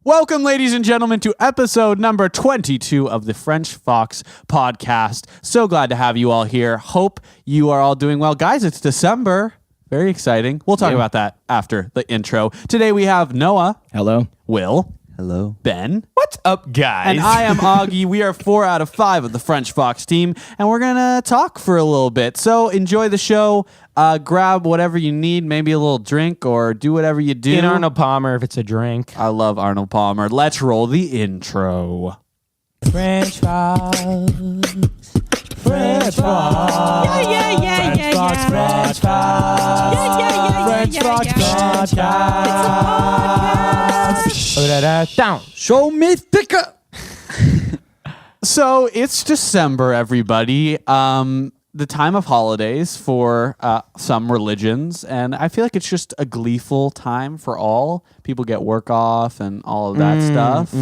Welcome, ladies and gentlemen, to episode number 22 of the French Fox podcast. So glad to have you all here. Hope you are all doing well. Guys, it's December. Very exciting. We'll talk about that after the intro. Today we have Noah. Hello. Will. Hello. Ben. What's up, guys? And I am Augie. We are 4 out of 5 of the French Fox team, and we're going to talk for a little bit. So enjoy the show. Grab whatever you need, maybe a little drink, or do whatever you do. In Arnold Palmer if it's a drink. I love Arnold Palmer. Let's roll the intro. French Fox. French Fox. Yeah. French Fox. French Fox. Yeah. French Fox podcast. Down. Show me thicker. So it's December, everybody. The time of holidays for some religions, and I feel like it's just a gleeful time for all. People get work off and all of that stuff.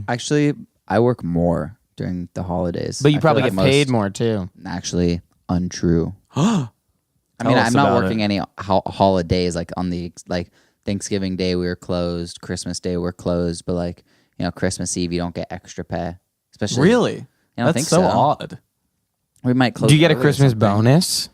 Actually, I work more during the holidays. But you I probably feel get like paid more, too. Actually, untrue. Tell us I'm not about working it. any holidays. Like on the Thanksgiving Day, we were closed. Christmas Day, we're closed. But Christmas Eve, you don't get extra pay. Especially Really? I don't That's think so so. odd. We might close. Do you get a early or Christmas something. bonus?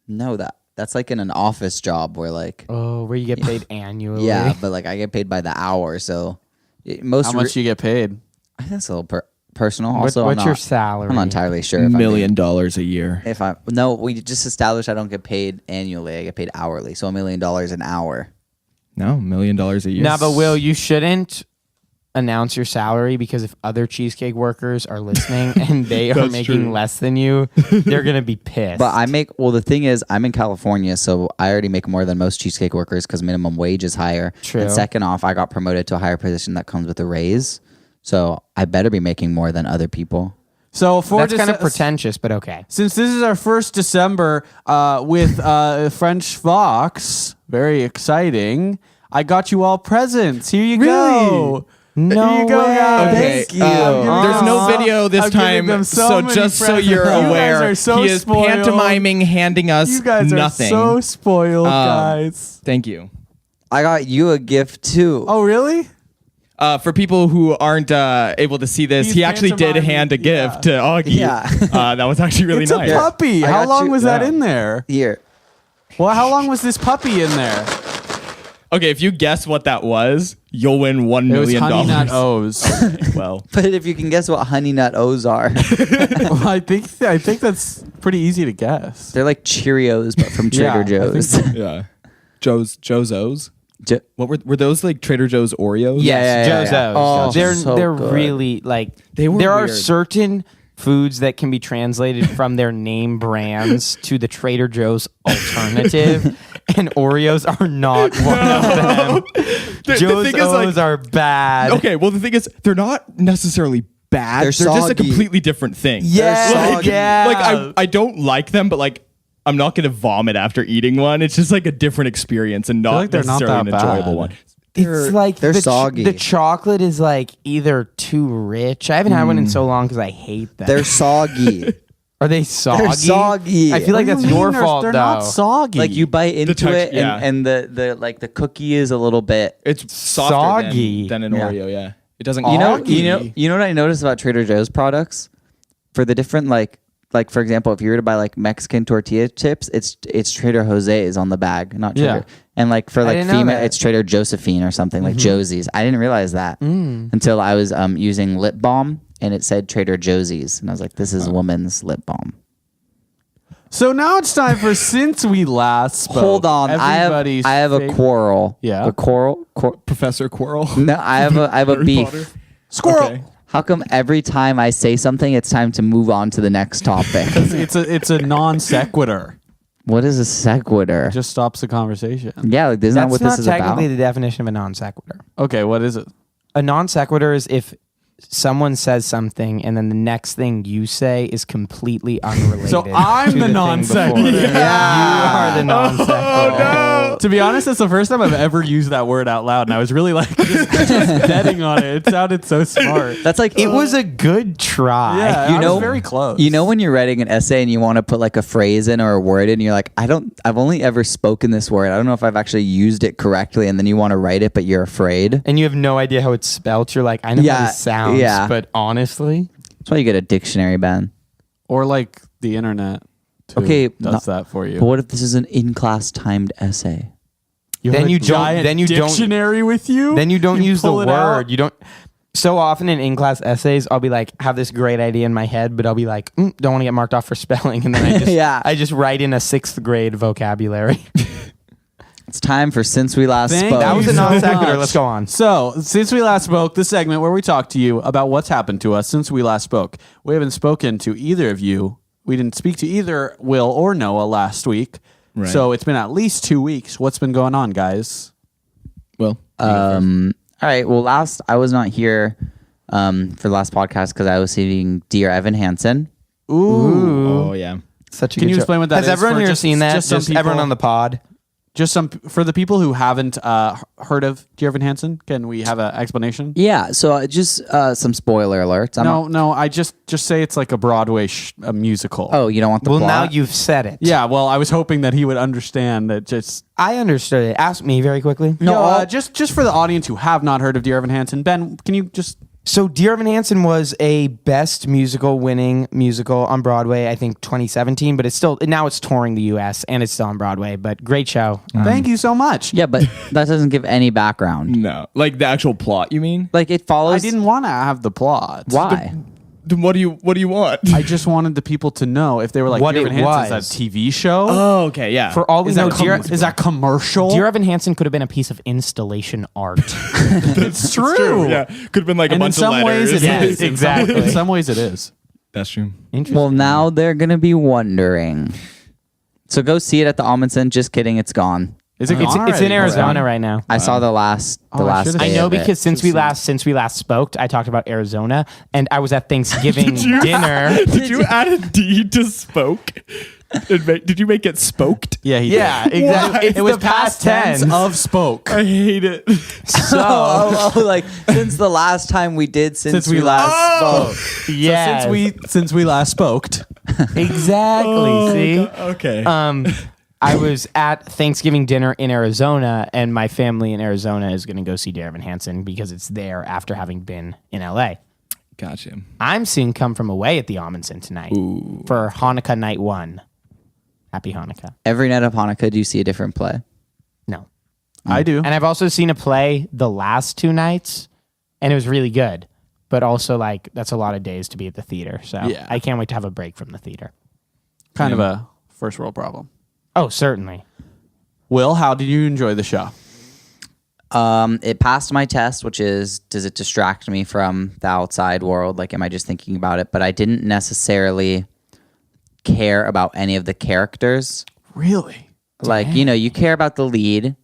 No, that's like in an office job where Oh, where you get paid annually? yeah, but I get paid by the hour. So How much do you get paid? I think it's a little personal. What's Also, your salary? I'm not entirely sure. If $1 I'm million a year. No, we just established I don't get paid annually. I get paid hourly. So $1 million an hour. No, $1 million a year. No, but Will, you shouldn't announce your salary because if other cheesecake workers are listening and they are That's making true. less than you, they're going to be pissed. But the thing is, I'm in California, so I already make more than most cheesecake workers because minimum wage is higher. True. And second off, I got promoted to a higher position that comes with a raise. So I better be making more than other people. So for That's kind of pretentious, but okay. Since this is our first December with French Fox, very exciting. I got you all presents. Here you go. No Here you go, way. guys. Okay, Thank you. there's no video this I'm giving time, them so so many just so presents. you're You guys aware, are so he is spoiled. pantomiming, handing us You guys nothing. are so spoiled, guys. Thank you. I got you a gift too. Oh, really? For people who aren't able to see this, He's he actually did pantomiming, hand a gift to Augie. Yeah. That was actually really It's nice. a puppy. I How got long you- was that yeah. in there? Here. Well, how long was this puppy in there? Okay, if you guess what that was, you'll win $1 It was million. Honey Nut O's. Well, But if you can guess what Honey Nut O's are, Well, I think that's pretty easy to guess. they're like Cheerios, but from Trader Yeah, I think Joe's. yeah. Joe's O's? Jo- What were those like Trader Joe's Oreos? Yes, Yeah. Joe's Oh, O's. They're so they're good. really They were there are weird. certain foods that can be translated from their name brands to the Trader Joe's alternative, and Oreos are not one of them. The Joe's thing is, like- O's are bad. Okay, well the thing is, they're not necessarily bad. They're They're just a soggy. completely different thing. Yeah, They're soggy. yeah. Like I don't like them, but like I'm not gonna vomit after eating one. It's just like a different experience and not like they're not necessarily an that enjoyable bad. one. It's like they're the soggy. The chocolate is like either too rich. I haven't had one in so long because I hate them. They're soggy. Are they soggy? They're soggy. I feel like What do that's you your mean fault they're though. not soggy. Like you bite into text- it, yeah. and the cookie is a little bit. It's softer Soggy. than an Yeah. Oreo. Yeah, it doesn't. You know Augie. what I noticed about Trader Joe's products? For the different like for example, if you were to buy like Mexican tortilla chips, it's Trader Jose's on the bag, not Trader. Yeah. And like for like didn't know female, that. it's Trader Josephine or something like Josie's. I didn't realize that until I was using lip balm and it said Trader Josie's, and I was like, this is woman's lip balm. So now it's time for since we last spoke. Hold on, Everybody's I have a favorite- quarrel. Yeah? a quarrel. Professor Quirrell. No, I have a Harry beef. Potter. Squirrel. Okay. How come every time I say something, it's time to move on to the next topic? It's a non sequitur. What is a sequitur? It just stops the conversation. Yeah, like, isn't that That's what not this is about? technically the definition of a non sequitur. Okay, what is it? A non sequitur is if someone says something and then the next thing you say is completely unrelated. So I'm to the thing non before. sequitur. You are the non sequitur. To be honest, it's the first time I've ever used that word out loud, and I was really like just betting on it. It sounded so smart. That's like It was a good try. Yeah, You I know- was very close. You know when you're writing an essay and you want to put like a phrase in or a word in, and you're like, I've only ever spoken this word. I don't know if I've actually used it correctly, and then you want to write it, but you're afraid. And you have no idea how it's spelled. You're like, I know how Yeah, this sounds, yeah. but honestly, That's why you get a dictionary, Ben. or like the internet. Too Okay, does that for you. But what if this is an in-class timed essay? You Then have a you don't- giant then you don't- dictionary with you. then you don't use the pull it word. out. You don't. So often in in-class essays, I'll be like, have this great idea in my head, but I'll be like, don't want to get marked off for spelling, and then I just, Yeah. I just write in a 6th grade vocabulary. It's time for Since We Last Thank Spoke. That was you a so non sequitur. much. Let's go on. So, since we last spoke, the segment where we talk to you about what's happened to us since we last spoke. We haven't spoken to either of you. We didn't speak to either Will or Noah last week. Right. So it's been at least 2 weeks. What's been going on, guys? Well, All right. Well, last I was not here for the last podcast because I was seeing Dear Evan Hansen. oh yeah. Such a Can good you show. explain what that Has is everyone for here just- seen that? just some everyone people? on the pod. Just some for the people who haven't heard of Dear Evan Hansen. Can we have an explanation? Yeah. So just some spoiler alerts. No. I just say it's like a Broadway a musical. Oh, you don't want the Well, plot? now you've said it. yeah. Well, I was hoping that he would understand that. Just I understood it. Ask me very quickly. just for the audience who have not heard of Dear Evan Hansen, Ben, can you just So Dear Evan Hansen was a Best Musical winning musical on Broadway, I think 2017, but it's still, now it's touring the US and it's still on Broadway, but great show. thank you so much. Yeah, but that doesn't give any background. No, like the actual plot. You mean? Like it follows. I didn't want to have the plot. Why? Then what do you want? I just wanted the people to know if they were like, What Dear it Evan Hansen, was. is that a TV show? Oh, okay, yeah. For all we is, know, that is that commercial? Dear Evan Hansen could have been a piece of installation art. it's true. Yeah, could have been like a And in bunch some of letters. ways it Yes, is. exactly. In some ways it is. That's true. Interesting. Well, now they're gonna be wondering. So go see it at the Amundsen. Just kidding, it's gone. Is it it's gone in already? Arizona right now. I saw the last I should've- day I know of it. because since we last spoke, I talked about Arizona, and I was at Thanksgiving dinner. Did you add a D to spoke? Did you make it spoked? Yeah, he Yeah, did. exactly. It's It was the past tense. of spoke. I hate it. So like since the last time we did since we last spoke. yeah, Since we last spoked. exactly. See. Okay. I was at Thanksgiving dinner in Arizona, and my family in Arizona is going to go see Dear Evan Hansen because it's there after having been in LA. Gotcha. I'm seeing Come From Away at the Amundsen tonight for Hanukkah night 1. Happy Hanukkah. Every night of Hanukkah, do you see a different play? No. I do. And I've also seen a play the last 2 nights, and it was really good. But also, like, that's a lot of days to be at the theater. So Yeah. I can't wait to have a break from the theater. Kind of a first world problem. Oh, certainly. Will, how did you enjoy the show? It passed my test, which is, does it distract me from the outside world? Like, am I just thinking about it? But I didn't necessarily care about any of the characters. Really? Like, you know, you care about the lead,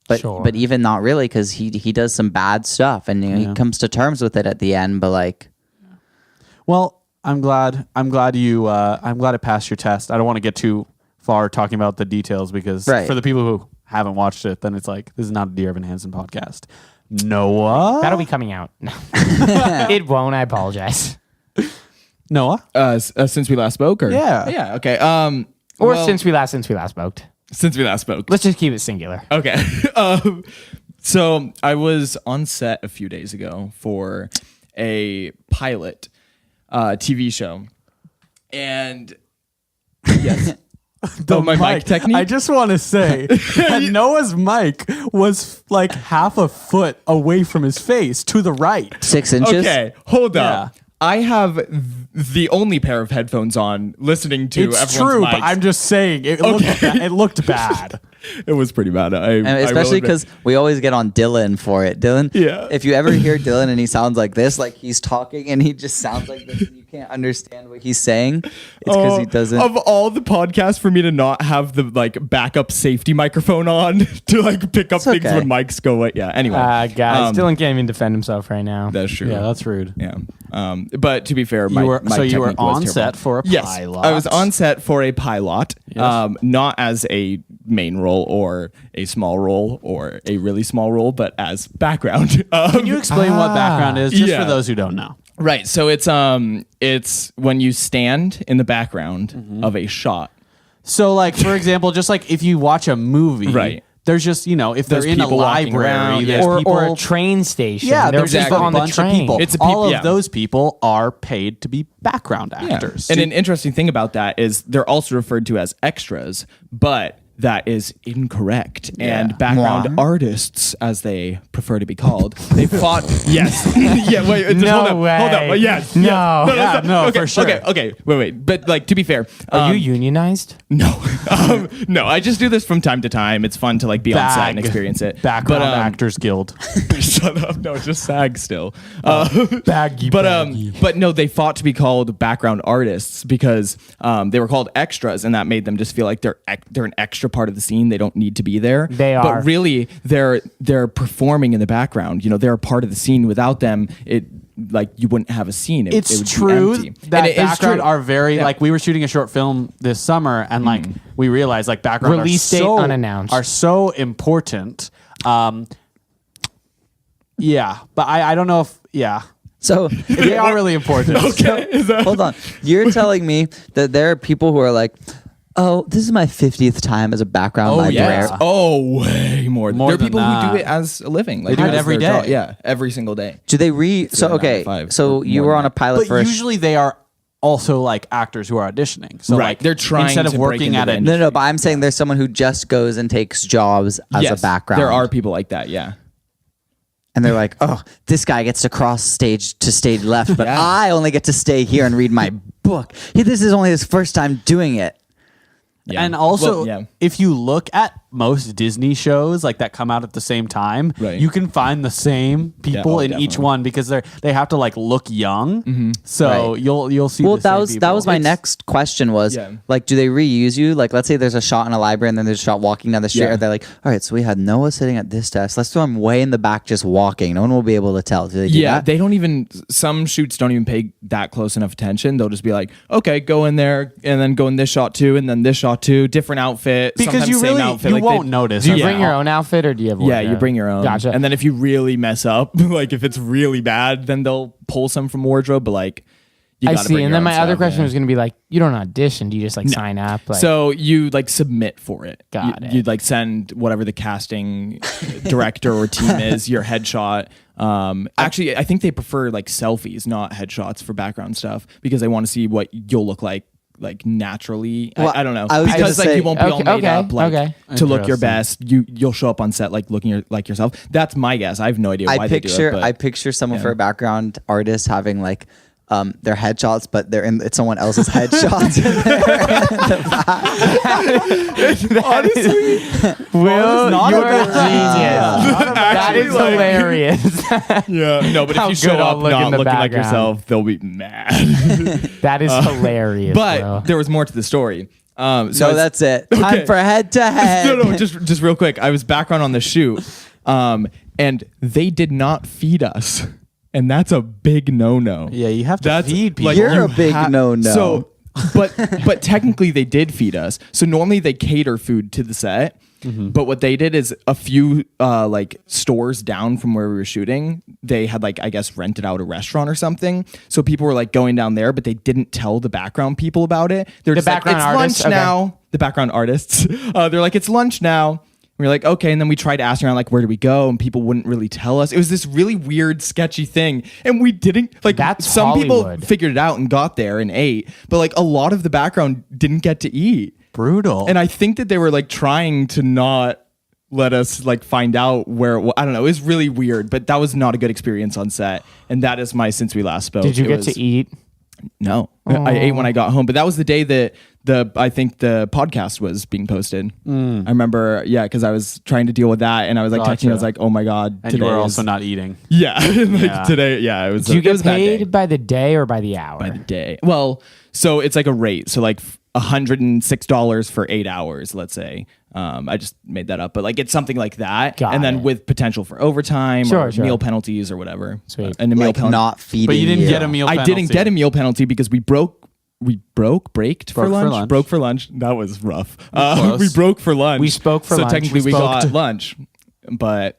but Sure. but even not really, because he does some bad stuff, and you know, he comes to terms with it at the end. But like, Well, I'm glad it passed your test. I don't want to get too far talking about the details because Right. for the people who haven't watched it, then it's like, this is not a Dear Evan Hansen podcast. Noah? That'll be coming out. No. It won't. I apologize. Noah? Since we last spoke, or Yeah. okay. Or well, since we last spoke. since we last spoke. Let's just keep it singular. Okay. So I was on set a few days ago for a pilot TV show, and yes, my mic technique. I just want to say that Noah's mic was like half a foot away from his face to the right. 6 inches. Okay, hold Yeah. up. I have the only pair of headphones on, listening to It's everyone's true, mics. but I'm just saying it looked bad. It was pretty bad. And especially because we always get on Dylan for it. Dylan, Yeah. if you ever hear Dylan and he sounds like this, like he's talking and he just sounds like this and you can't understand what he's saying, it's because he doesn't. Of all the podcasts, for me to not have the like backup safety microphone on to like pick up things okay. when mics go away. Yeah. Anyway, Guys, Dylan can't even defend himself right now. that's true. Yeah, that's rude. Yeah. But to be fair, You were my you were technique was on terrible. set for a Yes, pilot. I was on set for a pilot, Yes. not as a main role or a small role or a really small role, but as background. Can you explain what background is, just Yeah. for those who don't know? Right. So it's when you stand in the background Mm-hmm. of a shot. So, like, for example, just like if you watch a movie, Right. There's just, if There's they're in a people walking library, around, there's or, people. or a train station. Yeah, They're there's just just a on the bunch of train. people. It's a All yeah. of those people are paid to be background actors. And an interesting thing about that is they're also referred to as extras, but that is incorrect. Yeah. And background Moi. artists, as they prefer to be called, they fought. Yes. Yeah. Wait. Just No hold up. way. Hold up. Yes. No. Yes. Yeah, no, okay, for sure. Okay. Wait. But like to be fair, Are you unionized? no. No. I just do this from time to time. It's fun to like be on set and experience it. Background But, Actors Guild. Shut up. No, just SAG still. Baggy, But no, they fought to be called background artists because they were called extras, and that made them just feel like they're an extra part of the scene. They don't need to be there. They are. But really, they're performing in the background. They're a part of the scene. Without them, it like you wouldn't have a scene. It It's would be true empty. that And it is background true. are very Yeah. like we were shooting a short film this summer and like we realized like background Release are date so, unannounced. are so important. Yeah, but I don't know if So they are really important. hold on. You're telling me that there are people who are like, oh, this is my 50th time as a background librarian. yeah. Oh, way more. More There are than people that. who do it as a living. Like They do it as every their day. job. Yeah, every single day. Do they So nine to okay, five, so or you more were than on a that. pilot But for usually they are also like actors who are auditioning. So Right. like They're trying instead of to break working into at the it. industry. No, but I'm saying there's someone who just goes and takes jobs as Yes, a background. there are people like that. Yeah. And they're like, oh, this guy gets to cross stage to stage left, but Yeah. I only get to stay here and read my book. This is only his first time doing it. Yeah. And also, Well, yeah. if you look at most Disney shows like that come out at the same time, Right. you can find the same people oh, in each definitely. one because they have to like look young. So Right. you'll see. Well, the same that people. was my It's- next question was Yeah. like, do they reuse you? Like, let's say there's a shot in a library and then there's a shot walking down the street. Yeah. Or they're like, all right, so we had Noah sitting at this desk. Let's throw him way in the back just walking. No one will be able to tell. Do they do Yeah, that? they don't even. Some shoots don't even pay that close enough attention. They'll just be like, "Okay, go in there, and then go in this shot too, and then this shot too, different outfit." Because sometimes you same really outfit. you Like, won't they- notice. Do you at bring all. your own outfit or do you have Yeah, wardrobe? you bring your own. Gotcha. And then if you really mess up, like if it's really bad, then they'll pull some from wardrobe. But like, you I gotta see. bring And your then own my other stuff, question yeah. was going to be like, you don't audition. Do you just like sign up? Like, So you like submit for it. Got it. You'd like send whatever the casting director or team is your headshot. Actually, I think they prefer like selfies, not headshots for background stuff because they want to see what you'll look like naturally. Well, I don't know I was because gonna like say- you won't be all Okay, made up like okay. to look your Interesting. best. You'll show up on set like looking like yourself. That's my guess. I have no idea why I they do picture it. But I picture someone yeah. for a background artist having like their headshots, but it's someone else's headshots. honestly, Will, not you're a a bad genius. idea. That is like- hilarious. yeah, no, but How if you show good I'll up look in not the looking like background. yourself, they'll be mad. That is hilarious. But bro. there was more to the story. So So that's it. Time Okay. for head to head. no, just real quick. I was background on the shoot, and they did not feed us, and that's a big no-no. Yeah, you have to That's feed people. like, You're you a big no-no. So, but technically they did feed us. So normally they cater food to the set. But what they did is a few like stores down from where we were shooting, they had like I guess rented out a restaurant or something. So people were like going down there, but they didn't tell the background people about it. They're just background like, it's artists? lunch Okay. now. The background artists. They're like, it's lunch now. We were like, okay, and then we tried asking around, like, where do we go? And people wouldn't really tell us. It was this really weird, sketchy thing, and we didn't like. That's some Hollywood. people figured it out and got there and ate, but like a lot of the background didn't get to eat. Brutal. And I think that they were like trying to not let us like find out where it I don't know. It was really weird, but that was not a good experience on set. And that is my since we last spoke. did you It get was- to eat? No, I ate when I got home, but that was the day that I think the podcast was being posted. I remember, because I was trying to deal with that, and I was like texting. I was like, "Oh my god!" And you were also not eating. Yeah, today. Yeah, it was. Do you get a bad day. paid by the day or by the hour? By the day. Well, so it's like a rate. So like $106 for 8 hours, let's say. I just made that up, but like it's something like that, Got and then it. with potential for overtime Sure. meal penalties or whatever. Sweet. And a meal Like penalty. not feeding. But you didn't you. get a meal penalty. I didn't get a meal penalty because we broke for lunch. Broke for lunch. That was rough. We broke for lunch. We spoke for lunch. So technically we spoke got lunch, but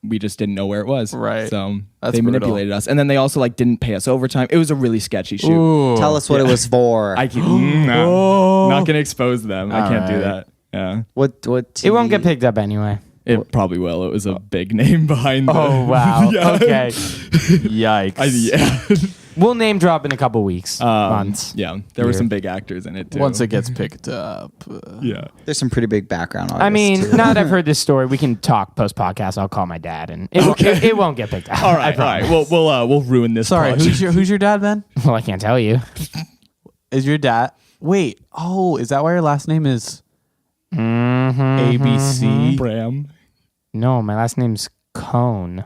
we just didn't know where it was. Right. So That's they brutal. manipulated us, and then they also like didn't pay us overtime. It was a really sketchy shoot. Ooh. Tell us what it was for. I can, not gonna expose them. I can't do right. that. Yeah. What? It won't get picked up anyway. It probably will. It was a big name behind. Oh wow. Yeah. Okay. Yikes. Yeah. We'll name drop in a couple weeks, months. Yeah. There were some big actors in it too. Once it gets picked up. Yeah. There's some pretty big background on I mean, too. now that I've heard this story, we can talk post podcast. I'll call my dad, and it won't get picked up. All right. All right. We'll ruin this. Sorry, project. who's your dad then? Well, I can't tell you. Is your dad? Wait. Oh, is that why your last name is ABC? Bram? No, my last name's Cone.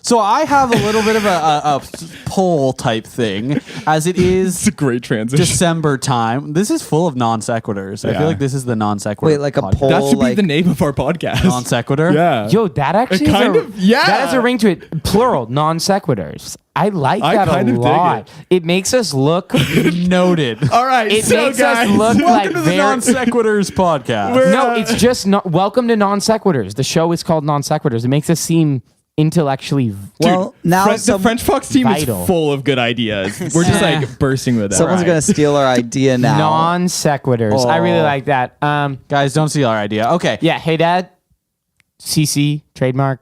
So I have a little bit of a poll type thing, as it It's is a great transition. December time. This is full of non sequiturs. I Yeah. feel like this is the non sequitur. Wait, like a poll? that should be like- the name of our podcast. non sequitur. Yeah. Yo, that actually kind is of- yeah. That has a ring to it. Plural, non sequiturs. I like I that kind a of dig lot. It makes us look. Noted. All right. It so makes guys, us look Welcome like to the very. non sequiturs podcast. No, it's just not. Welcome to non sequiturs. The show is called non sequiturs. It makes us seem intellectually. Well, now the French Fox team Vital. is full of good ideas. We're just like bursting with them. someone's gonna steal our idea now. Non sequiturs. I really like that. Guys, don't steal our idea. Okay. Yeah. Hey, Dad. CC trademark.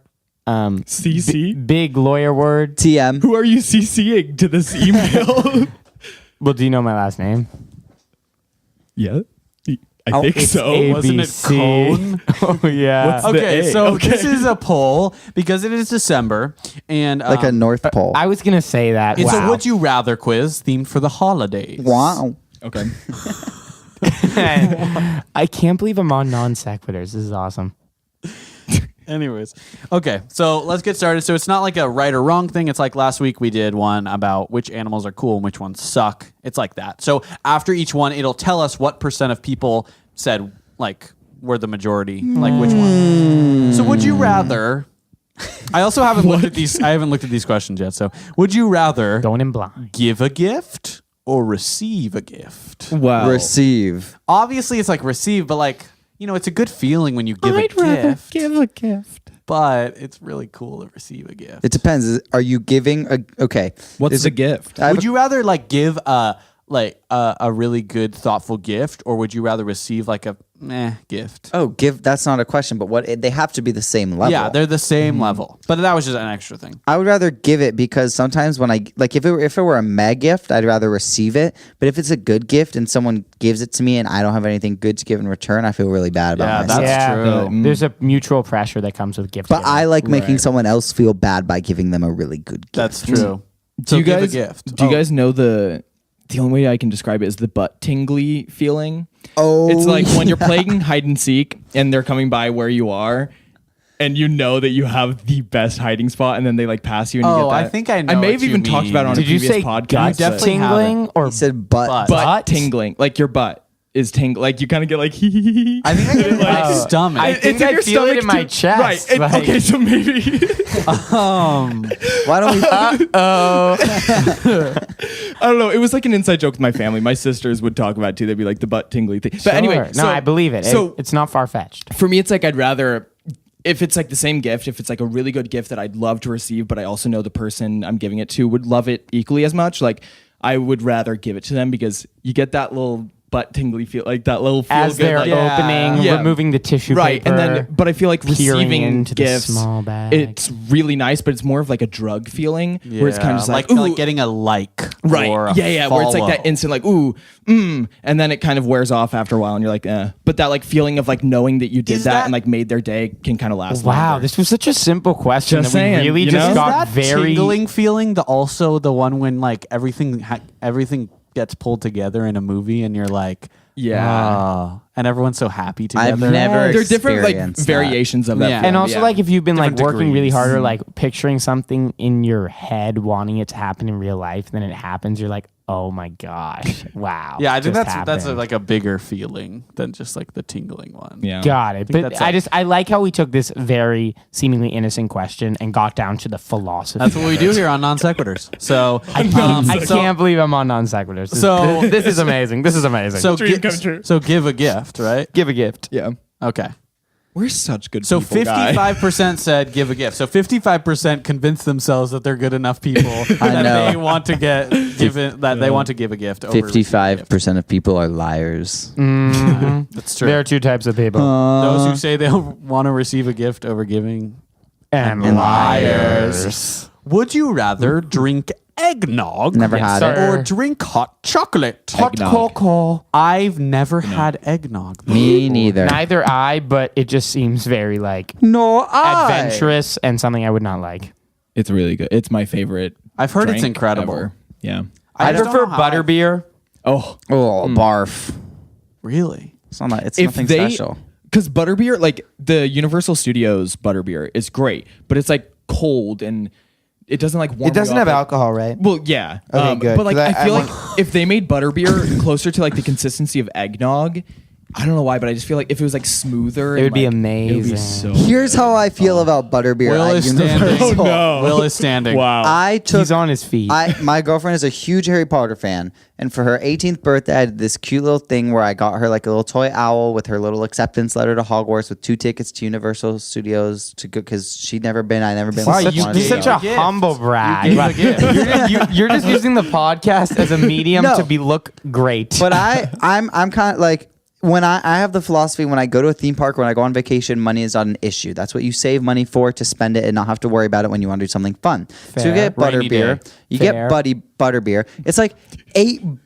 CC. Big lawyer word. TM. Who are you CCing to this email? Well, do you know my last name? Yeah. I think it's so. A- Wasn't it ABC. cone? Oh yeah. What's the Okay, A? so Okay. this is a poll because it is December and Like a North Pole. I was gonna say that. it's Wow. a would you rather quiz themed for the holidays. Wow. Okay. I can't believe I'm on non sequiturs. This is awesome. Anyways, okay, so let's get started. So it's not like a right or wrong thing. It's like last week we did one about which animals are cool and which ones suck. It's like that. So after each one, it'll tell us what percent of people said like were the majority, like which one. So would you rather? I also haven't looked at these. I haven't looked at these questions yet. So would you rather Going in blind. give a gift or receive a gift? Wow. Receive. Obviously, it's like receive, but like. You know, it's a good feeling when you give a gift, give a gift. but it's really cool to receive a gift. It depends. Are you giving a okay? What's Is the it- gift? I have Would you rather like give a really good, thoughtful gift, or would you rather receive like a gift? Oh, give. That's not a question, but they have to be the same level. Yeah, they're the same level, but that was just an extra thing. I would rather give it because sometimes when I like if it were a mad gift, I'd rather receive it. But if it's a good gift and someone gives it to me and I don't have anything good to give in return, I feel really bad about Yeah, myself. that's true. There's a mutual pressure that comes with gift. But giving. I like making Right. someone else feel bad by giving them a really good gift. That's true. Do So you give guys a gift. Do you guys know the only way I can describe it is the butt-tingly feeling? Oh, It's like when you're playing hide and seek and they're coming by where you are and you know that you have the best hiding spot and then they like pass you and you Oh, get that. I think I know I may what have you even talked about it on Did a you previous say podcast. gut definitely tingling or he said butt. Butt. butt tingling. Like your butt is tingling. Like you kind of get like I think I get it in my Oh, stomach. I think in I your feel it stomach in my too. chest. Right. And- like- okay, so maybe Why don't we? I don't know. It was like an inside joke with my family. My sisters would talk about it too. They'd be like the butt tingly thing. But anyway, Sure. so, no, I believe it. So It's not far fetched. for me, it's like I'd rather, if it's like the same gift, if it's like a really good gift that I'd love to receive, but I also know the person I'm giving it to would love it equally as much, like I would rather give it to them because you get that little butt tingly feel, like that little feel As good, they're like, opening, Yeah. removing the tissue right, paper. and then but I feel like peering receiving into the gifts, small bag. it's really nice, but it's more of like a drug feeling where it's kind of just like, ooh, like getting a like. right, Or a yeah, where it's like that follow. instant like ooh, and then it kind of wears off after a while, and you're like, but that like feeling of like knowing that you did Is that that- and like made their day can kind of last. Wow, longer. this was such a simple question Just that we saying, really you just know? Is got that very tingling feeling also the one when like everything gets pulled together in a movie and you're like, Yeah. oh, and everyone's so happy together. I've never There are different like experienced that. variations of that. Yeah. feeling, And also, yeah. like, if you've been like Different working really degrees. hard or like picturing something in your head, wanting it to happen in real life, then it happens. You're like, oh my gosh, wow. Yeah, I think just that's happened. like a bigger feeling than just like the tingling one. yeah. Got it. think But that's I like how we took this very seemingly innocent question and got down to the philosophy. That's what we do here on Non Sequiturs. So I can't believe I'm on non sequiturs. So- This is amazing. This is amazing. so Dream come true. so give a gift, right? give a gift. Yeah. Okay. We're such good So people, guy. 55% said give a gift. So 55% convinced themselves that they're good enough people that know. they want to they want to give a gift. Over receive a gift. 55% of people are liars. That's true. There are two types of people. Those who say they'll want to receive a gift over giving. and liars. Would you rather drink eggnog Never had it. or drink hot chocolate? Hot Eggnog. cocoa. I've never had eggnog. Me neither. Neither I, but it just seems very like No, adventurous and something I would not like. It's really good. It's my favorite. I've heard it's drink incredible. ever. Yeah. I just don't prefer know how I- butterbeer. Oh, Oh, barf. Really? It's not. It's if nothing they, special. because butterbeer, like the Universal Studios butterbeer, is great, but it's like cold and it doesn't like warm. It doesn't you up, have like- alcohol, right? Well, yeah. Okay, good, But like, 'cause I feel I like if they made butterbeer closer to like the consistency of eggnog, I don't know why, but I just feel like if it was like smoother, It would and, be like, It would be amazing. so. Here's how I feel about butterbeer. Will at is Universal. standing. Oh, no. Will is standing. Wow. I took. He's on his feet. My girlfriend is a huge Harry Potter fan, and for her 18th birthday, I did this cute little thing where I got her like a little toy owl with her little acceptance letter to Hogwarts with 2 tickets to Universal Studios to go because she'd never been. I never been. Wow, like, you wanted to such go. a gift. humble brag. You gave a gift. You're just using the podcast as a medium No. to be look great. But I'm kind of like when I have the philosophy when I go to a theme park, when I go on vacation, money is not an issue. That's what you save money for, to spend it and not have to worry about it when you want to do something fun. So you Fair. get Rainy butterbeer, day. you Fair. get butterbeer. It's like $8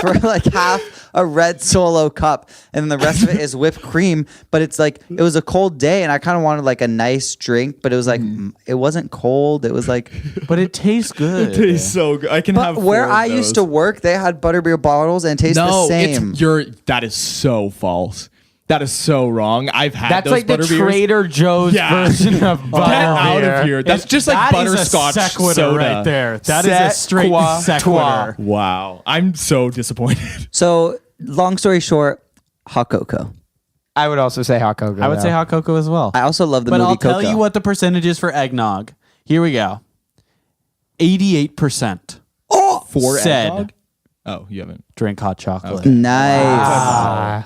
for like half a red Solo cup, and then the rest of it is whipped cream. But it's like it was a cold day, and I kind of wanted like a nice drink, but it was like it wasn't cold. It was like. But it tastes good. It tastes so good. I can have. But where 4 of I used to those. work, they had butterbeer bottles, and it tastes the No, same. that is so false. That is so wrong. I've had That's those like the butterbeers. Trader Joe's Yeah. version of Get butterbeer. out of here. That's just like That is a butterscotch sequitur soda right there. That is a straight Sequitur. sequitur. Wow. I'm so disappointed. So, long story short, hot cocoa. I would also say hot cocoa. I would say hot cocoa as well. I also love the but movie I'll tell Coco. you what the percentage is for eggnog. Here we go. 88%. For Said. eggnog? Oh, you haven't. Drink hot chocolate. Nice.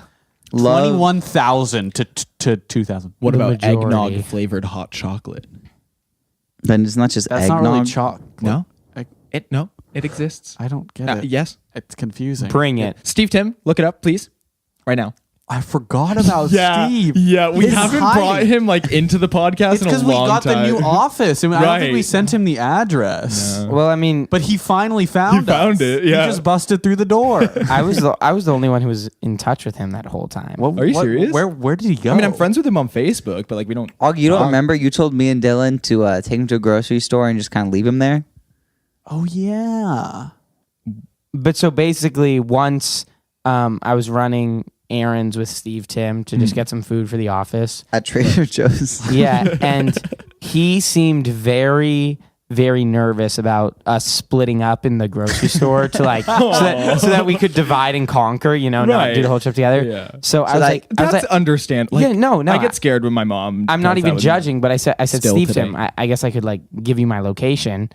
Love. 21,000 to 2,000. What The about majority. eggnog flavored hot chocolate? Then it's not just That's eggnog. not really chocolate. No. Egg- It exists. I don't get it. Yes. It's confusing. Bring it. Steve Tim, look it up, please. Right now. I forgot about Steve. Yeah, we His haven't height. brought him like into the podcast It's in a because long we got time. the new office, and I don't think we Right. sent him the address. Well, I mean, But he finally found He found us. it, yeah. He just busted through the door. I was the only one who was in touch with him that whole time. Are you serious? Where did he go? I mean, I'm friends with him on Facebook, but like we don't. Augie, you don't talk. remember? You told me and Dylan to take him to a grocery store and just kind of leave him there. Oh yeah. But so basically, once I was running errands with Steve Tim to just get some food for the office. At Trader Joe's. Yeah, and he seemed very, very nervous about us splitting up in the grocery store to like so that we could divide and conquer, not Right. do the whole trip together. Yeah. So I was like, like, I was That's like, understandable. Yeah, no, I get scared when my mom. I'm not does that even with me. judging, but I said, Still Steve today. Tim, I guess I could like give you my location,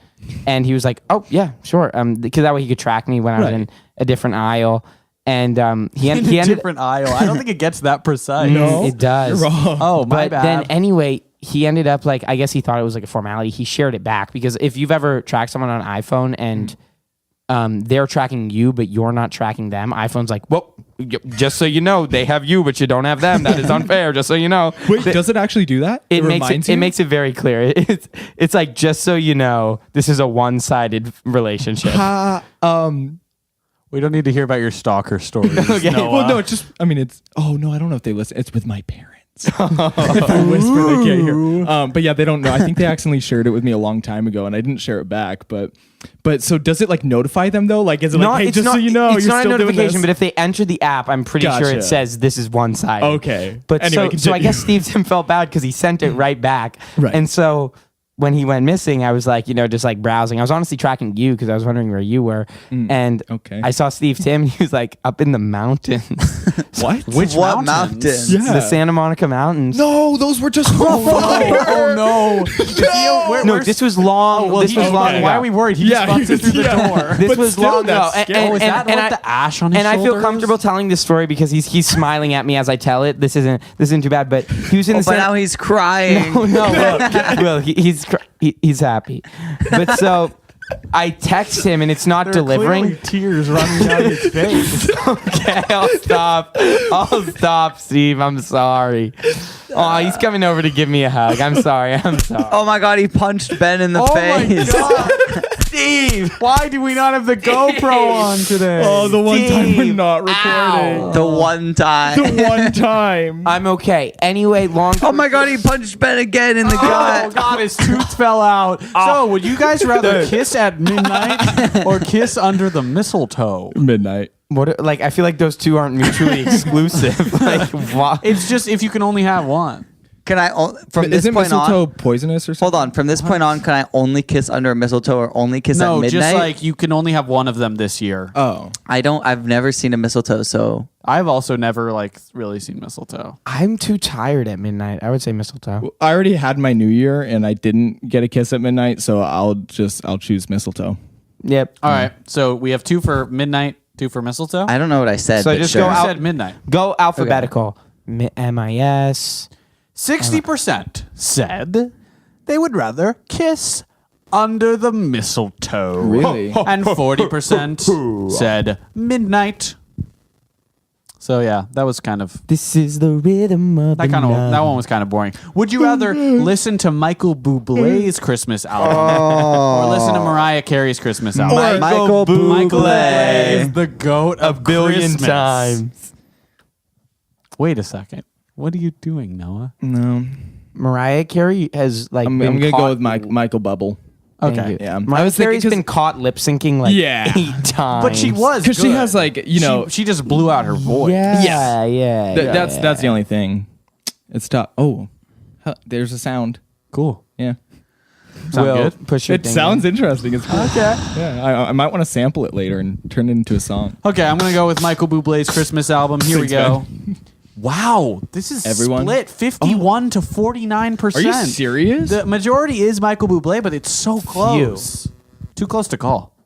and he was like, oh yeah, sure, because that way he could track me when I was Right. in a different aisle, and he In a ended. different aisle. I don't think it gets that precise. No, It does. You're wrong. Oh, my But bad. then anyway, he ended up like, I guess he thought it was like a formality. He shared it back because if you've ever tracked someone on an iPhone and they're tracking you, but you're not tracking them, iPhone's like, whoa, just so you know, they have you, but you don't have them. That is unfair. Just so you know. Wait, does it actually do that? It makes reminds it you? makes it very clear. It's like, just so you know, this is a one-sided relationship. We don't need to hear about your stalker stories. Okay. Noah. Well, no, it's just. I mean, it's. Oh no, I don't know if they listen. It's with my parents. If I whisper, they can't hear. But yeah, they don't know. I think they accidentally shared it with me a long time ago, and I didn't share it back. But so does it like notify them though? Like, is it like, hey, just so you know, it's you're not still a doing notification. this? But if they enter the app, I'm pretty sure Gotcha. it says this is one-sided. Okay. But Anyway, so I continue. guess Steve Tim felt bad because he sent it right back. Right. And so when he went missing, I was like, just like browsing. I was honestly tracking you because I was wondering where you were. And okay. I saw Steve Tim. And he was like up in the mountains. What? What mountains? mountains? Yeah. The Santa Monica Mountains. No, those were just on fire. Oh no! No, this was long. Well, this was long. okay. Why are we worried? He Yeah, just busted through the yeah. door. This But was still, long ago. that's scary. Oh, is that and what the ash on his And I feel shoulders? comfortable telling this story because he's smiling at me as I tell it. This isn't too bad. But he was in the But now he's crying. Well, he's happy. But so I text him and it's not There are delivering. clearly tears running down his face. Okay, I'll stop, Steve. I'm sorry. Oh, he's coming over to give me a hug. I'm sorry. Oh my God, he punched Ben in the Oh my face. God, Steve! Why do we not have the GoPro on today? Oh, the one time we're Steve. not recording. Ow. The one time. The one time. I'm okay. Anyway, long. Oh my God, he punched Ben again in the Oh gut. God, his tooth fell out. So, would you guys rather kiss at midnight or kiss under the mistletoe? Midnight. What? Like, I feel like those two aren't mutually exclusive. Like, what? It's just if you can only have one. Can I from this Isn't point mistletoe on? poisonous or Hold something? on. From this point on, can I only kiss under a mistletoe or only kiss at No, midnight? just like you can only have one of them this year. Oh. I've never seen a mistletoe, so I've also never really seen mistletoe. I'm too tired at midnight. I would say mistletoe. I already had my New Year and I didn't get a kiss at midnight, so I'll choose mistletoe. Yep. All right, so we have 2 for midnight, 2 for mistletoe. I don't know what I said. So but just sure. go You out- said midnight. Go alphabetical. MIS. 60% said they would rather kiss under the mistletoe. Really? And 40% said midnight. So yeah, that was kind of This is the rhythm of that one was kind of boring. Would you rather listen to Michael Bublé's Christmas album or listen to Mariah Carey's Christmas album? Michael Michael Bublé. is the goat of Christmas. times. Wait a second. What are you doing, Noah? No. Mariah Carey has like I'm been going to caught, go with Michael Bubble. Thank Okay. you. Yeah. I Mariah was thinking Carey's 'cause- been caught lip syncing like Yeah. 8 times. But she was Because she good. has like, you know, she just blew out her voice. Yeah. that's the only thing. It's tough. Oh, there's a sound. Cool. Yeah. Sound Will, good? push your It thing sounds interesting. It's cool. Okay. Yeah, I might want to sample it later and turn it into a song. Okay, I'm gonna go with Michael Bublé's Christmas album. Here we Thanks, go. Wow, this is Everyone? split 51 to 49%. Are you serious? The majority is Michael Bublé, but it's so close. Too close to call.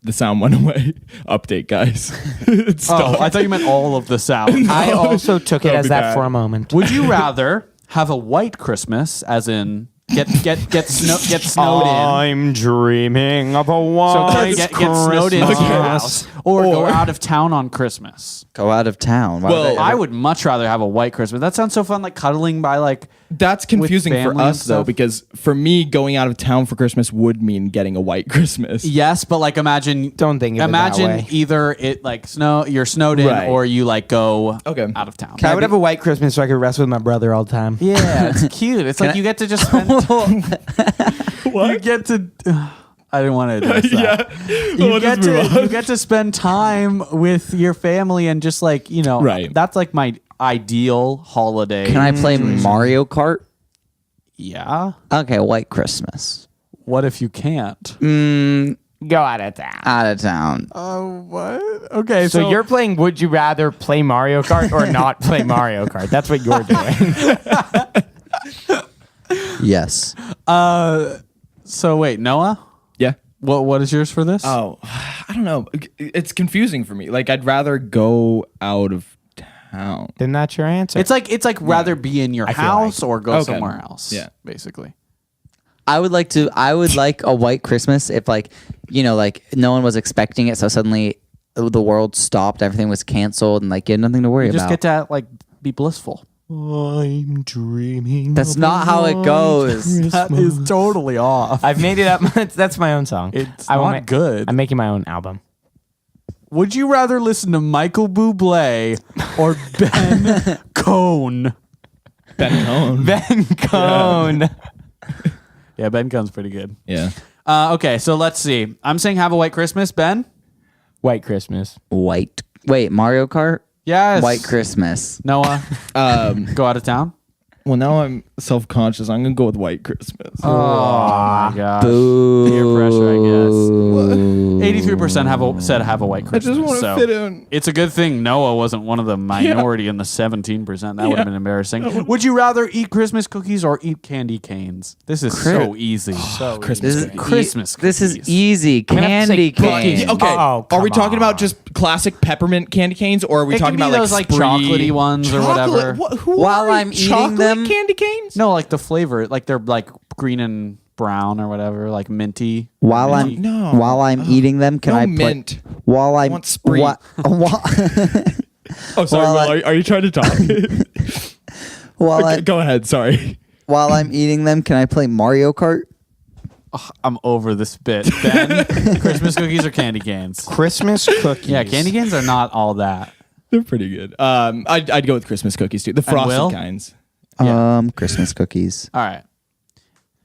The sound went away. Update, guys. It stopped. Oh, I thought you meant all of the sound. I also took it That'd as be that bad. for a moment. Would you rather have a white Christmas, as in get snowed in? I'm dreaming of a So white get snowed into your Christmas. house, or go out of town on Christmas. Go out of town. Why Well, would I would much rather have a white Christmas. That sounds so fun, like cuddling by like. That's confusing for family and us though, stuff? because for me, going out of town for Christmas would mean getting a white Christmas. Yes, but like imagine. Don't think of it that Imagine way. either it like you're snowed in, Right. or you like go Okay. out of town. I would have a white Christmas so I could rest with my brother all the time. Yeah, it's cute. It's like you get to just spend. You get to. I didn't want to address that. We'll just move on. You get to spend time with your family and just like Right. That's like my ideal holiday. Can I play Mario Kart? Yeah. Okay, white Christmas. What if you can't? Go out of town. Out of town. Oh, what? Okay, So you're playing Would You Rather play Mario Kart or not play Mario Kart? That's what you're doing. Yes. So wait, Noah. Yeah. What is yours for this? Oh, I don't know. It's confusing for me. Like, I'd rather go out of town. Then that's your answer. It's like rather be in your feel house like- or go Okay. somewhere else. Yeah. Basically. I would like a white Christmas if like no one was expecting it, so suddenly the world stopped, everything was canceled, and like you had nothing to worry You just about. get to like be blissful. I'm dreaming. That's not how it goes. That is totally off. I've made it up. That's my own song. It's I won't not good. I'm making my own album. Would you rather listen to Michael Bublé or Ben Cohn? Ben Cohn. Ben Cohn. Yeah, Ben Cohn's pretty good. Yeah. Okay, so let's see. I'm saying Have a White Christmas, Ben? White Christmas. White. Wait, Mario Kart? Yes. White Christmas. Noah, go out of town? Well, now I'm self-conscious. I'm gonna go with White Christmas. Oh, my gosh. Boo. Peer pressure, I guess. 83% said have a white I Christmas. just want to so fit in. it's a good thing Noah wasn't one of the minority in the 17%. That would have been embarrassing. Would you rather eat Christmas cookies or eat candy canes? This is so easy. So Christmas easy. cookies. Christmas cookies. This is easy. gonna have to Candy say cane. cookies. Okay. Oh, are we come talking about on. just classic peppermint candy canes, or are we It talking can be about those like Spree- chocolatey ones or whatever. Who While are I'm eating chocolate them- candy canes? No, like the flavor, like they're like green and brown or whatever, like minty. While I'm Minty. No. while I'm eating them, can No I play? mint. While I'm want Spree. Oh, sorry. Well, Will, are you trying to talk? while Okay, go ahead. Sorry. while I'm eating them, can I play Mario Kart? I'm over this bit. Ben, Christmas cookies or candy canes? Christmas cookies. Yeah, candy canes are not all that. They're pretty good. I'd go with Christmas cookies too. The Will? frosted kinds, Christmas cookies. All right.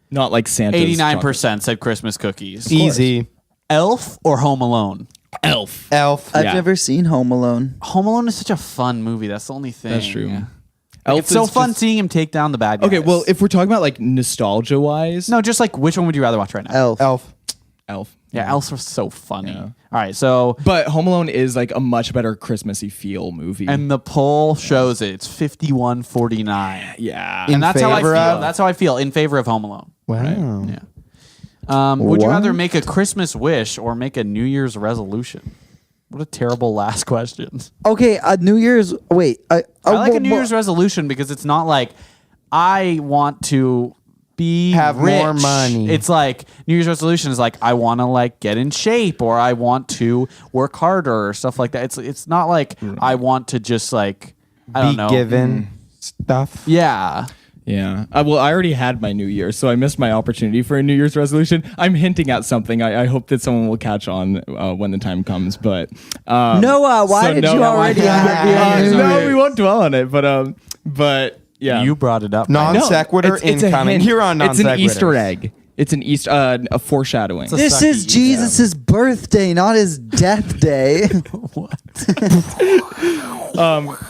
not like Santa's. 89% said Christmas cookies. Easy. Elf or Home Alone? Elf. Elf. I've Yeah. never seen Home Alone. Home Alone is such a fun movie. That's the only thing. That's true. Yeah. Elf It's so is fun just- seeing him take down the bad guys. Okay, well, if we're talking about like nostalgia wise, no, just like which one would you rather watch right now? Elf. Elf. Elf. Yeah, Elves are so funny. Yeah. All right, so But Home Alone is like a much better Christmassy feel movie. and the poll shows it. It's 51-49. yeah, And that's how I favor feel. of? That's how I feel in favor of Home Alone. Wow. Yeah. Would you What? rather make a Christmas wish or make a New Year's resolution? What a terrible last question. Okay, New Year's. Wait, I like a well, New Year's resolution because it's not like I want to Have rich. more money. It's like New Year's resolution is like I want to like get in shape or I want to work harder or stuff like that. It's not like I want to just like I don't Be know. given stuff. Yeah. yeah. Well, I already had my New Year, so I missed my opportunity for a New Year's resolution. I'm hinting at something. I hope that someone will catch on when the time comes. But Noah, why did you already have it? no, we won't dwell on it. But yeah, You brought it up. Non No, sequitur it's a incoming. hint. You're on non It's an sequitur. Easter egg. It's an a foreshadowing. a- This is Sucky, Jesus' birthday, not his death day.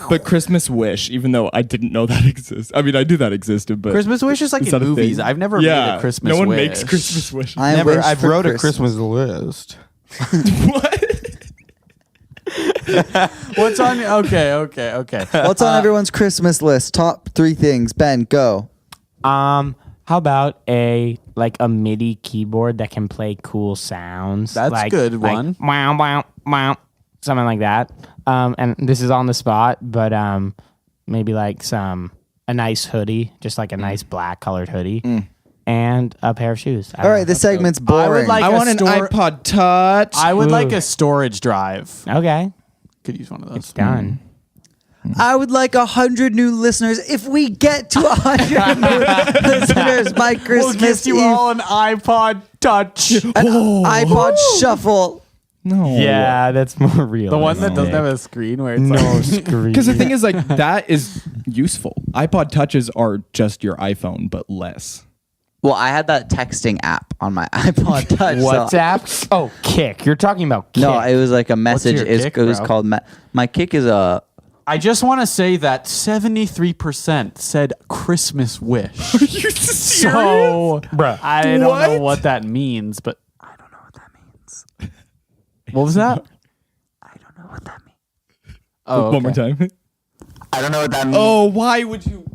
But Christmas wish, even though I didn't know that exists. I mean, I knew that existed, but Christmas wish is like Is in that a movies. thing? I've never made a Christmas No one wish. makes Christmas wishes. I wish I've for wrote a Christmas. Christmas list. What? What's on your okay. What's on everyone's Christmas list? Top 3 things. Ben, go. How about a MIDI keyboard that can play cool sounds? That's a good one. Wow, wow, wow, something like that. And this is on the spot, but maybe like a nice hoodie, just like a nice black colored hoodie, and a pair of shoes. All right, this segment's boring. I would like I a want an store- iPod Touch. I would like Ooh. a storage drive. Okay, Could use one of those. done. I would like 100 new listeners. If we get to 100 new listeners by We'll Christmas get you Eve, all an iPod Touch. an iPod Shuffle. No. Yeah, that's more real. The one that doesn't have a screen where it's no like, screen. Because the thing is, like, that is useful. iPod Touches are just your iPhone, but less. Well, I had that texting app on my iPod Touch. so- WhatsApp. Oh, Kick. You're talking about Kick. No, it was like a message. your It kick, was bro? called. My kick is a. I just want to say that 73% said Christmas wish. Are you serious? So, Bruh. I don't know What? what that means, but I don't know what that means. What was that? I don't know what that means. Oh, One more okay. time. I don't know what that means. Oh, why would you?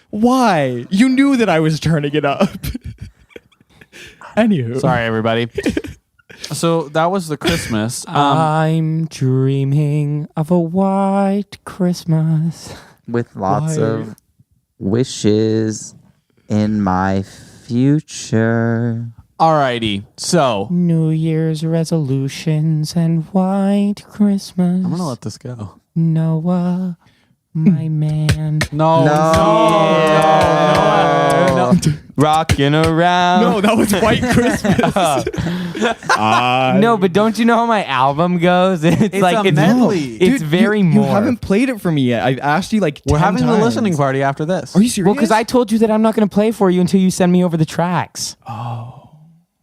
Why? You knew that I was turning it up. Anywho. Sorry, everybody. So that was the Christmas. I'm dreaming of a white Christmas. With lots Why? of wishes in my future. Alrighty, so New Year's resolutions and white Christmas. I'm gonna let this go. Noah, my man. No. Rocking around. No, that was White Christmas. No, but don't you know how my album goes? It's a medley. It's Dude, very you more. haven't played it for me yet. I've asked you like We're 10 having times. the listening party after this. Are you serious? Well, because I told you that I'm not going to play for you until you send me over the tracks. Oh.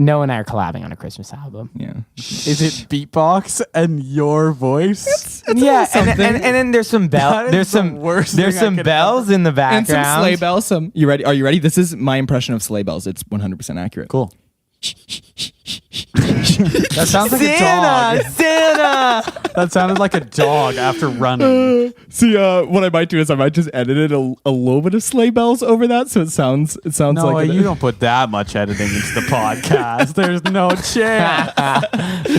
Noah and I are collabing on a Christmas album. Yeah. Is it beatbox and your voice? Yeah, and then there's some bells. That is There's the some worst There's thing I some could bells in the And background. some sleigh bells. You ready? Are you ready? This is my impression of sleigh bells. It's 100% accurate. Cool. That sounds like a dog. Santa. That sounded like a dog after running. See, what I might do is I might just edit it a little bit of sleigh bells over that, so it sounds No, like you don't put that much editing into the podcast. There's no chance.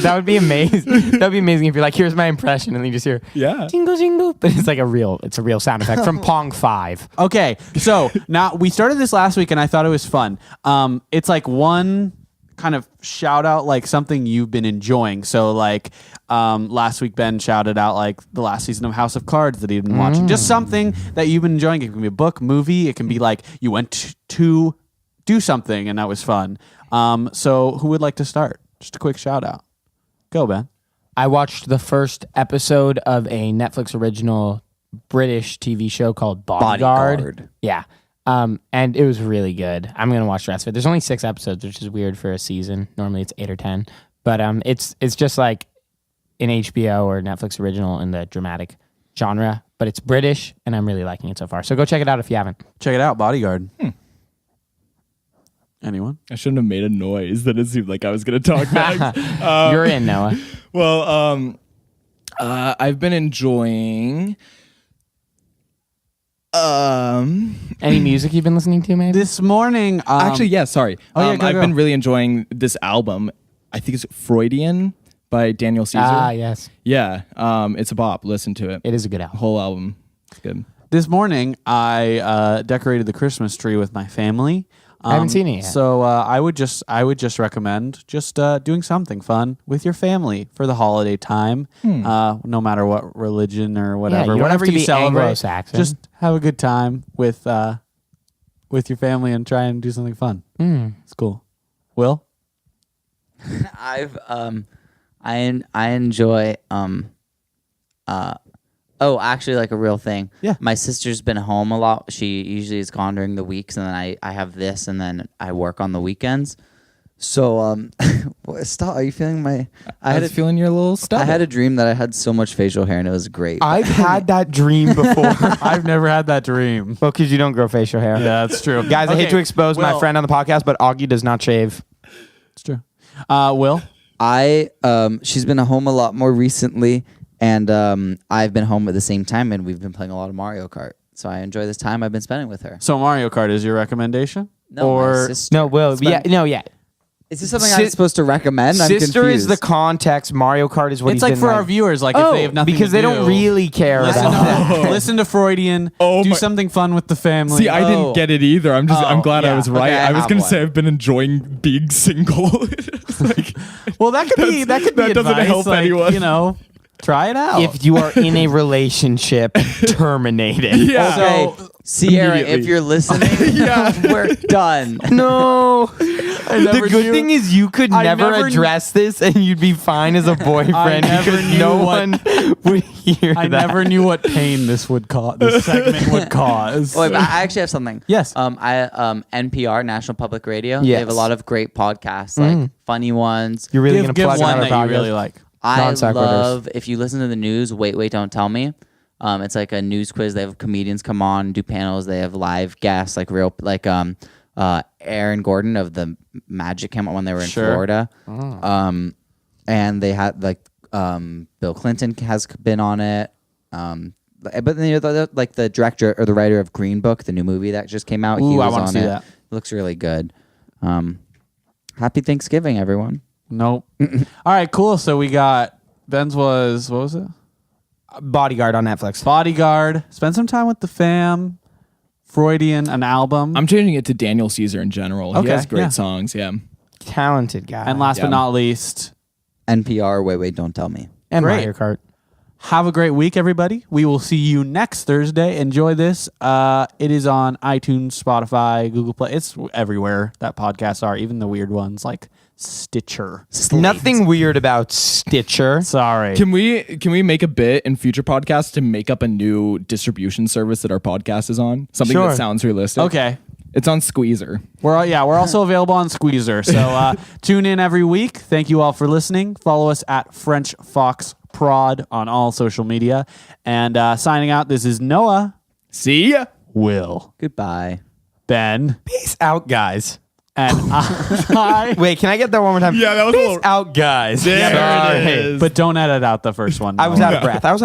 That would be amazing. That'd be amazing if you're like, here's my impression, and then you just hear Yeah. jingle jingle, but it's like a real sound effect from Pong 5. Okay, so now we started this last week, and I thought it was fun. It's like one kind of shout out, like something you've been enjoying. So like last week Ben shouted out like the last season of House of Cards that he'd been watching. Just something that you've been enjoying. It can be a book, movie. It can be like you went to do something and that was fun. So who would like to start? Just a quick shout out. Go, Ben. I watched the first episode of a Netflix original British TV show called Bodyguard. Yeah. And it was really good. I'm gonna watch the rest of it. There's only 6 episodes, which is weird for a season. Normally it's 8 or 10. But it's just like an HBO or Netflix original in the dramatic genre. But it's British, and I'm really liking it so far. So go check it out if you haven't. Check it out, Bodyguard. Anyone? I shouldn't have made a noise. That it seemed like I was going to talk next. You're in, Noah. Well, I've been enjoying. Any music you've been listening to, maybe? This morning, Actually, yeah. Sorry. yeah, go, I've go. been really enjoying this album. I think it's Freudian by Daniel Caesar. Yes. Yeah. It's a bop. Listen to it. It is a good album. Whole album. It's good. This morning, I decorated the Christmas tree with my family. I haven't seen it yet. So I would just recommend just doing something fun with your family for the holiday time. No matter what religion or whatever, you don't whatever have to you be celebrate, Anglo-Saxon. just have a good time with your family and try and do something fun. It's cool. Will? I've I enjoy actually like a real thing. Yeah. My sister's been home a lot. She usually is gone during the weeks, and then I have this, and then I work on the weekends. So stop. Are you feeling my? I was feeling your little stuff. I had a dream that I had so much facial hair, and it was great. I've had that dream before. I've never had that dream. Well, because you don't grow facial hair. Yeah, that's true. Guys, I hate to expose my friend on the podcast, but Augie does not shave. It's true. Will? She's been home a lot more recently, and I've been home at the same time, and we've been playing a lot of Mario Kart. So I enjoy this time I've been spending with her. So Mario Kart is your recommendation? No, my sister. No, Will. Yeah. Is this something I'm supposed to recommend? I'm Sister confused. is the context. Mario Kart is what It's he's like been for our viewers, like if they have nothing because to they do, don't really care listen about that. listen to Freudian. Oh do my- something fun with the family. See, I didn't get it either. I'm glad I was right. Okay, I I was have gonna one. say I've been enjoying being single. It's like, well, that could be that advice, doesn't help like, anyone. You know, try it out. If you are in a relationship, terminated. yeah. Okay, Sierra, if Immediately. you're listening, we're done. No. The good knew- thing is you could I never never address this and you'd be fine as a boyfriend never because knew no what- one would hear I that. never knew what pain this would cause. This segment would cause. Wait, but I actually have something. Yes. NPR, National Public Radio. They Yes. have a lot of great podcasts, like funny ones. You're really give going to plug one another that you podcast? really like. I Non-sequiturs. love if you listen to the news. Wait, don't tell me. It's like a news quiz. They have comedians come on, do panels. They have live guests, like Aaron Gordon of the Magic came out when they were in Florida. And they had like Bill Clinton has been on it. But then like the director or the writer of Green Book, the new movie that just came out. Ooh, he I was wanna on see it. that. It looks really good. Happy Thanksgiving, everyone. Nope. All right, cool. So we got Ben's was what was it? Bodyguard on Netflix. Bodyguard. Spend some time with the fam. Freudian, an album. I'm changing it to Daniel Caesar in general. He Okay, has great yeah. songs. Yeah. talented guy. And last but not least, NPR, wait, don't tell me. and great. Mario Kart. have a great week, everybody. We will see you next Thursday. Enjoy this. It is on iTunes, Spotify, Google Play. It's everywhere that podcasts are, even the weird ones like Stitcher. Nothing weird about Stitcher. Sorry. Can we make a bit in future podcasts to make up a new distribution service that our podcast is on? Something Sure. that sounds realistic. Okay. It's on Squeezer. We're also available on Squeezer. So tune in every week. Thank you all for listening. Follow us at French Fox Prod on all social media. And signing out, this is Noah, See ya. Will, Goodbye. Ben, Peace out, guys. and I. Wait, can I get that one more time? Yeah, that was a Peace little- out, guys. There it Hey, is. but don't edit out the first one. I was Noah. out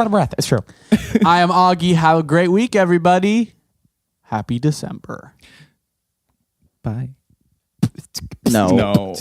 of breath. It's true. I am Augie. Have a great week, everybody. Happy December. Bye. No. No.